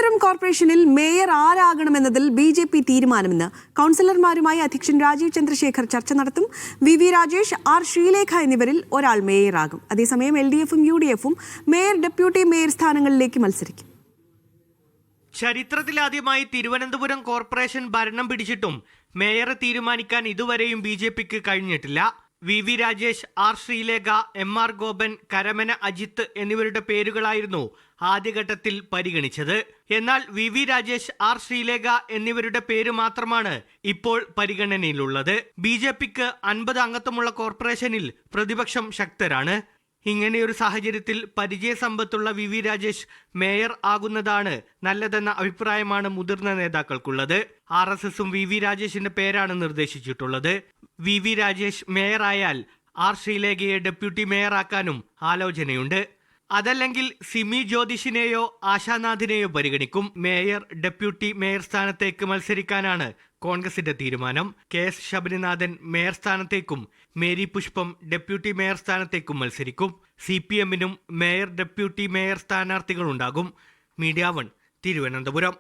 തിരുവനന്തപുരം കോർപ്പറേഷനിൽ mayor ആരാകണമെന്നതിൽ BJP. തീരുമാനമെന്ന് കൗൺസിലർമാരുമായി അധ്യക്ഷൻ രാജീവ് ചന്ദ്രശേഖർ ചർച്ച നടത്തും. വി രാജേഷ്, ആർ ശ്രീലേഖ എന്നിവരിൽ ഒരാൾ മേയറാകും. അതേസമയം എൽ.ഡി.എഫും യു.ഡി.എഫും മേയർ, ഡെപ്യൂട്ടി മേയർ സ്ഥാനങ്ങളിലേക്ക് മത്സരിക്കും. ചരിത്രത്തിലാദ്യമായി തിരുവനന്തപുരം കോർപ്പറേഷൻ ഭരണം പിടിച്ചിട്ടും മേയറെ തീരുമാനിക്കാൻ ഇതുവരെയും ബി.ജെ.പിക്ക് കഴിഞ്ഞിട്ടില്ല. V Rajesh, R Sreelekha, M R. Gopan, Karamana Ajith എന്നിവരുടെ പേരുകളായിരുന്നു ആദ്യഘട്ടത്തിൽ പരിഗണിച്ചത്. എന്നാൽ വി രാജേഷ്, ആർ ശ്രീലേഖ എന്നിവരുടെ പേര് മാത്രമാണ് ഇപ്പോൾ പരിഗണനയിലുള്ളത്. ബി.ജെ.പിക്ക് 50 അംഗത്വമുള്ള കോർപ്പറേഷനിൽ പ്രതിപക്ഷം ശക്തരാണ്. ഇങ്ങനെയൊരു സാഹചര്യത്തിൽ പരിചയസമ്പത്തുള്ള വി രാജേഷ് മേയർ ആകുന്നതാണ് നല്ലതെന്ന അഭിപ്രായമാണ് മുതിർന്ന നേതാക്കൾക്കുള്ളത്. RSSും വി രാജേഷിന്റെ പേരാണ് നിർദ്ദേശിച്ചിട്ടുള്ളത്. വി രാജേഷ് മേയറായാൽ ആർ ശ്രീലേഖയെ ഡെപ്യൂട്ടി മേയറാക്കാനും ആലോചനയുണ്ട്. അതല്ലെങ്കിൽ സിമി ജ്യോതിഷിനെയോ ആശാനാഥിനെയോ പരിഗണിക്കും. മേയർ, ഡെപ്യൂട്ടി മേയർ സ്ഥാനത്തേക്ക് മത്സരിക്കാനാണ് കോൺഗ്രസിന്റെ തീരുമാനം. KS ശബരിനാഥൻ മേയർ സ്ഥാനത്തേക്കും മേരി പുഷ്പം ഡെപ്യൂട്ടി മേയർ സ്ഥാനത്തേക്കും മത്സരിക്കും. CPM-നും മേയർ, ഡെപ്യൂട്ടി മേയർ സ്ഥാനാർത്ഥികളുണ്ടാകും. മീഡിയ 1 തിരുവനന്തപുരം.